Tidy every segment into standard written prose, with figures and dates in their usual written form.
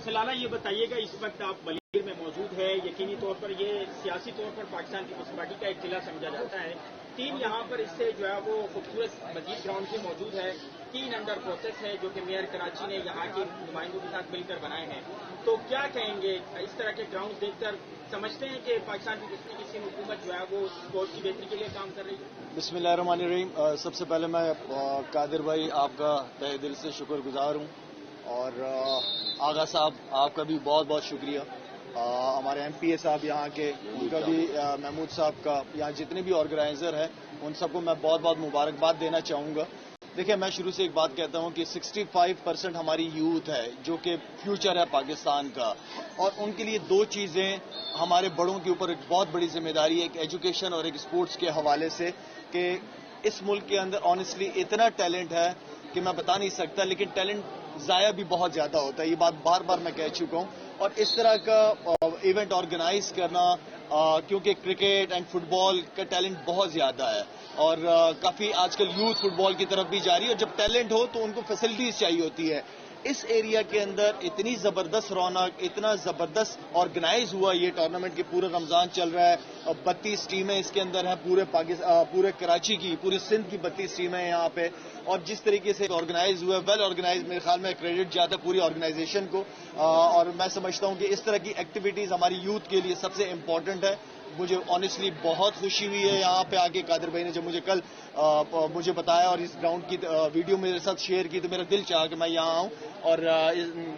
سلالہ یہ بتائیے گا، اس وقت آپ بلیر میں موجود ہے، یقینی طور پر یہ سیاسی طور پر پاکستان پیپلز پارٹی کا ایک قلعہ سمجھا جاتا ہے. ٹیم یہاں پر اس سے جو ہے وہ خوبصورت مزید گراؤنڈ سے موجود ہے. 3 انڈر پروسیس ہے جو کہ میئر کراچی نے یہاں کے نمائندوں کے ساتھ مل کر بنائے ہیں. تو کیا کہیں گے اس طرح کے گراؤنڈ دیکھ کر؟ سمجھتے ہیں کہ پاکستان پیپلز پارٹی کی حکومت جو ہے وہ اسپورٹ کی بہتری کے لیے کام کر رہی ہے؟ بسم اللہ الرحمن الرحیم. سب سے پہلے میں قادر بھائی آپ کا تہ دل سے شکر گزار ہوں، اور آغا صاحب آپ کا بھی بہت بہت شکریہ. ہمارے ایم پی اے صاحب یہاں کے، ان کا بھی، محمود صاحب کا، یہاں جتنے بھی آرگنائزر ہیں ان سب کو میں بہت بہت مبارکباد دینا چاہوں گا. دیکھیں، میں شروع سے ایک بات کہتا ہوں کہ 65% ہماری یوتھ ہے جو کہ فیوچر ہے پاکستان کا، اور ان کے لیے 2 چیزیں ہمارے بڑوں کے اوپر ایک بہت بڑی ذمہ داری ہے، ایک ایجوکیشن اور ایک اسپورٹس کے حوالے سے، کہ اس ملک کے اندر آنیسٹلی اتنا ٹیلنٹ ہے کہ میں بتا نہیں سکتا، لیکن ٹیلنٹ ضائع بھی بہت زیادہ ہوتا ہے. یہ بات بار بار میں کہہ چکا ہوں. اور اس طرح کا ایونٹ آرگنائز کرنا، کیونکہ کرکٹ اینڈ فٹ بال کا ٹیلنٹ بہت زیادہ ہے، اور کافی آج کل یوتھ فٹ بال کی طرف بھی جا رہی ہے، اور جب ٹیلنٹ ہو تو ان کو فیسلٹیز چاہیے ہوتی ہے. اس ایریا کے اندر اتنی زبردست رونق، اتنا زبردست آرگنائز ہوا یہ ٹورنامنٹ کہ پورا رمضان چل رہا ہے. 32 ٹیمیں اس کے اندر ہیں، پورے کراچی کی، پورے سندھ کی 32 ٹیمیں یہاں پہ، اور جس طریقے سے آرگنائز ہوا ہے، ویل آرگنائز، میرے خیال میں کریڈٹ جاتا ہے پوری آرگنائزیشن کو. اور میں سمجھتا ہوں کہ اس طرح کی ایکٹیویٹیز ہماری یوتھ کے لیے سب سے امپورٹنٹ ہے. مجھے آنیسٹلی بہت خوشی ہوئی ہے یہاں پہ آ کے. قادر بھائی نے جب مجھے کل مجھے بتایا اور اس گراؤنڈ کی ویڈیو میرے ساتھ شیئر کی، تو میرا دل چاہا کہ میں یہاں آؤں اور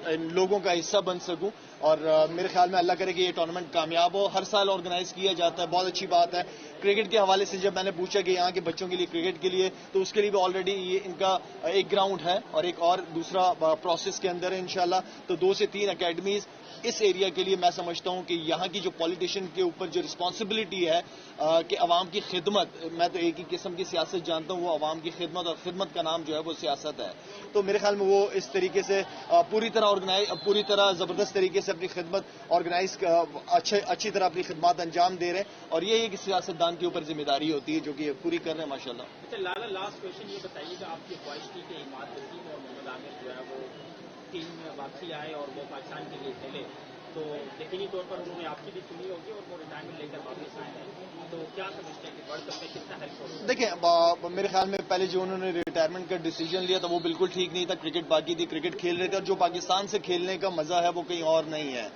ان لوگوں کا حصہ بن سکوں. اور میرے خیال میں اللہ کرے کہ یہ ٹورنامنٹ کامیاب ہو. ہر سال آرگنائز کیا جاتا ہے، بہت اچھی بات ہے. کرکٹ کے حوالے سے جب میں نے پوچھا کہ یہاں کے بچوں کے لیے کرکٹ کے لیے، تو اس کے لیے بھی آلریڈی یہ ان کا ایک گراؤنڈ ہے اور ایک اور دوسرا پروسیس کے اندر ہے انشاءاللہ. تو 2 سے 3 اکیڈمیز اس ایریا کے لیے. میں سمجھتا ہوں کہ یہاں کی جو پولیٹیشین کے اوپر جو رسپانسبلٹی ہے کہ عوام کی خدمت، میں تو ایک ہی قسم کی سیاست جانتا ہوں، وہ عوام کی خدمت، اور خدمت کا نام جو ہے وہ سیاست ہے. تو میرے خیال میں وہ اس طریقے سے پوری طرح زبردست طریقے سے اپنی خدمت آرگنائز اچھی طرح اپنی خدمات انجام دے رہے ہیں. اور یہ ایک سیاستدان کے اوپر ذمہ داری ہوتی ہے جو کہ پوری کر رہے ہیں ماشاء اللہ. اچھا لالا، لاسٹ کوشچن یہ بتائیے کہ آپ کی خواہش تھی کہ عماد وسیم اور محمد عامر جو ہے وہ ٹیم میں واپسی آئے اور وہ پاکستان کے لیے کھیلے، تو یقینی طور پر انہوں نے آپ کی بھی سنی ہوگی اور وہ ریٹائرمنٹ لے کر واپس آئے ہیں. تو کیا سمجھتے ہیں کہ ورلڈ کپ میں کتنا ہیلپ ہوگا؟ دیکھیں، میرے خیال میں پہلے جو انہوں نے ریٹائرمنٹ کا ڈیسیجن لیا تھا وہ بالکل ٹھیک نہیں تھا. کرکٹ باقی تھی، کرکٹ کھیل رہے تھے، اور جو پاکستان سے کھیلنے کا مزہ ہے وہ کہیں اور نہیں ہے.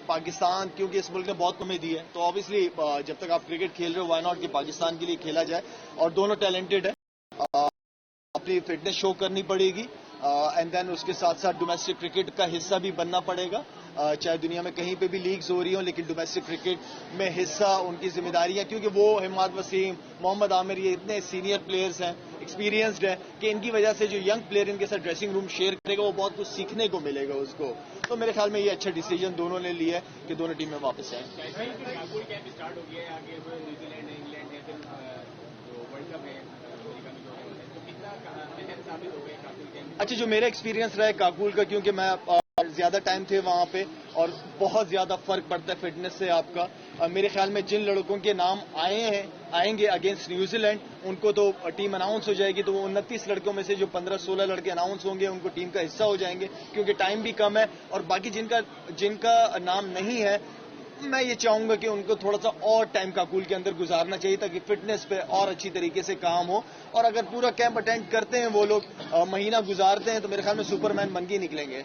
پاکستان کیونکہ اس ملک نے بہت کمی دی ہے، تو آبویسلی جب تک آپ کرکٹ کھیل رہے ہو، وائی ناٹ کہ پاکستان کے لیے کھیلا جائے. اور دونوں ٹیلنٹڈ ہیں، اپنی فٹنس شو کرنی پڑے گی، اینڈ دین اس کے ساتھ ساتھ ڈومیسٹک کرکٹ کا حصہ بھی بننا پڑے گا. چاہے دنیا میں کہیں پہ بھی لیگز ہو رہی ہوں، لیکن ڈومیسٹک کرکٹ میں حصہ ان کی ذمہ داری ہے. کیونکہ وہ عماد وسیم، محمد عامر، یہ اتنے سینئر پلیئرز ہیں، ایکسپیرینسڈ ہیں، کہ ان کی وجہ سے جو ینگ پلیئر ان کے ساتھ ڈریسنگ روم شیئر کرے گا وہ بہت کچھ سیکھنے کو ملے گا اس کو. تو میرے خیال میں یہ اچھا ڈیسیجن دونوں نے لیا ہے کہ دونوں ٹیمیں واپس آئیں. اچھا، جو میرا ایکسپیرینس رہا ہے کاکول کا، کیونکہ میں زیادہ ٹائم تھے وہاں پہ، اور بہت زیادہ فرق پڑتا ہے فٹنس سے آپ کا. میرے خیال میں جن لڑکوں کے نام آئیں گے اگینسٹ نیوزی لینڈ، ان کو تو ٹیم اناؤنس ہو جائے گی، تو وہ 29 لڑکوں میں سے جو 15-16 لڑکے اناؤنس ہوں گے ان کو ٹیم کا حصہ ہو جائیں گے، کیونکہ ٹائم بھی کم ہے. اور باقی جن کا نام نہیں ہے، میں یہ چاہوں گا کہ ان کو تھوڑا سا اور ٹائم کاکول کے اندر گزارنا چاہیے تاکہ فٹنس پہ اور اچھی طریقے سے کام ہو. اور اگر پورا کیمپ اٹینڈ کرتے ہیں وہ لوگ، مہینہ گزارتے ہیں، تو میرے خیال میں سپر مین بن کے نکلیں گے.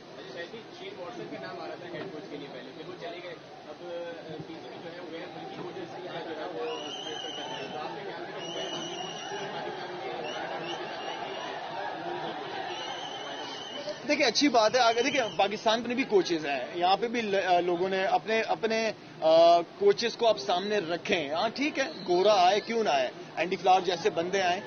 دیکھیں، اچھی بات ہے. آگے دیکھیں، پاکستان میں بھی کوچز ہیں، یہاں پہ بھی لوگوں نے اپنے کوچز کو آپ سامنے رکھیں. ہاں ٹھیک ہے، گورا آئے، کیوں نہ آئے، اینڈی فلاور جیسے بندے آئے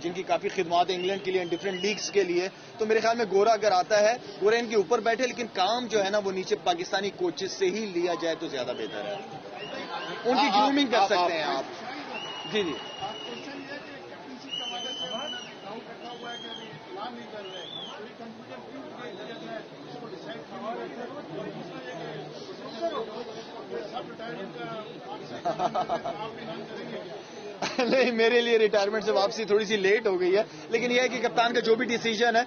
جن کی کافی خدمات ہیں انگلینڈ کے لیے، ڈفرینٹ لیگز کے لیے. تو میرے خیال میں گورا اگر آتا ہے، گورا ان کے اوپر بیٹھے، لیکن کام جو ہے نا وہ نیچے پاکستانی کوچز سے ہی لیا جائے تو زیادہ بہتر ہے. ان کی گرومنگ کر سکتے ہیں آپ. جی جی. نہیں, میرے لیے ریٹائرمنٹ سے واپسی تھوڑی سی لیٹ ہو گئی ہے, لیکن یہ ہے کہ کپتان کا جو بھی ڈیسیجن ہے,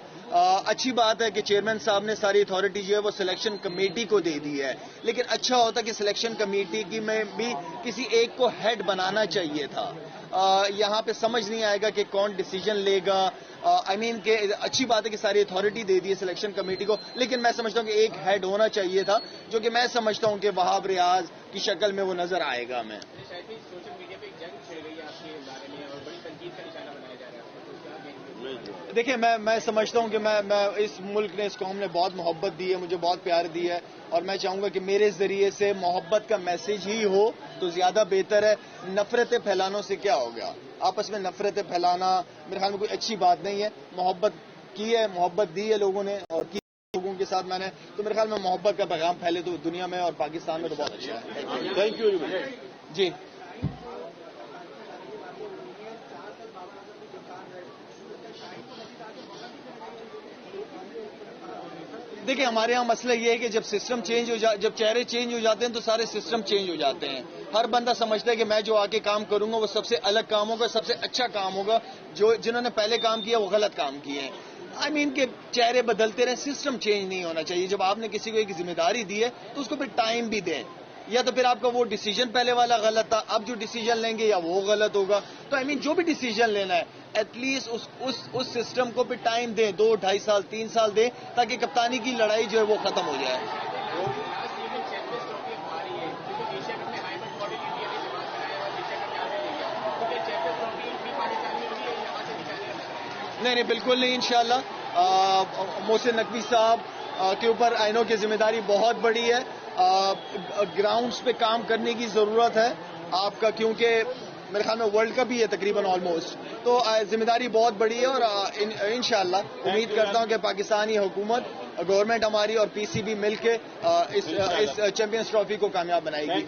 اچھی بات ہے کہ چیئرمین صاحب نے ساری اتھارٹی جو ہے وہ سلیکشن کمیٹی کو دے دی ہے, لیکن اچھا ہوتا کہ سلیکشن کمیٹی کی میں بھی کسی ایک کو ہیڈ بنانا چاہیے تھا. یہاں پہ سمجھ نہیں آئے گا کہ کون ڈیسیجن لے گا. کہ اچھی بات ہے کہ ساری اتھارٹی دے دی ہے سلیکشن کمیٹی کو, لیکن میں سمجھتا ہوں کہ ایک ہیڈ ہونا چاہیے تھا, جو کہ میں سمجھتا ہوں کہ وہاب ریاض کی شکل میں وہ نظر آئے گا. میں سوشل میڈیا پہ ایک جنگ چھڑ گئی آپ کے بارے میں اور بڑی تنقید کا نشانہ بنایا جا رہا ہے. دیکھیں, میں سمجھتا ہوں کہ میں اس ملک نے, اس قوم نے بہت محبت دی ہے, مجھے بہت پیار دی ہے, اور میں چاہوں گا کہ میرے ذریعے سے محبت کا میسج ہی ہو تو زیادہ بہتر ہے. نفرتیں پھیلانے سے کیا ہو گیا؟ آپس میں نفرتیں پھیلانا میرے خیال میں کوئی اچھی بات نہیں ہے. محبت کی ہے, محبت دی ہے لوگوں نے, اور کی لوگوں کے ساتھ میں نے, تو میرے خیال میں محبت کا پیغام پھیلے تو دنیا میں اور پاکستان میں تو بہت اچھا ہے. تھینک یو جی. دیکھیں, ہمارے یہاں مسئلہ یہ ہے کہ جب سسٹم چینج جب چہرے چینج ہو جاتے ہیں تو سارے سسٹم چینج ہو جاتے ہیں. ہر بندہ سمجھتا ہے کہ میں جو آ کے کام کروں گا وہ سب سے الگ کام ہوگا, سب سے اچھا کام ہوگا. جنہوں نے پہلے کام کیا وہ غلط کام کیے ہیں. کہ چہرے بدلتے رہے, سسٹم چینج نہیں ہونا چاہیے. جب آپ نے کسی کو ایک ذمہ داری دی ہے تو اس کو پھر ٹائم بھی دیں, یا تو پھر آپ کا وہ ڈیسیجن پہلے والا غلط تھا, اب جو ڈیسیجن لیں گے یا وہ غلط ہوگا. تو جو بھی ڈیسیجن لینا ہے ایٹ لیسٹ اس سسٹم کو پھر ٹائم دیں, 2, 2.5 سال 3 سال دیں, تاکہ کپتانی کی لڑائی جو ہے وہ ختم ہو جائے. نہیں, بالکل نہیں. انشاءاللہ محسن نقوی صاحب کے اوپر آئینوں کی ذمہ داری بہت بڑی ہے. گراؤنڈز پہ کام کرنے کی ضرورت ہے آپ کا, کیونکہ میرے خیال میں ورلڈ کپ بھی ہے تقریباً آلموسٹ, تو ذمہ داری بہت بڑی ہے. اور انشاءاللہ امید کرتا ہوں کہ پاکستانی حکومت, گورنمنٹ ہماری اور پی سی بی مل کے اس چیمپئنز ٹرافی کو کامیاب بنائے گی.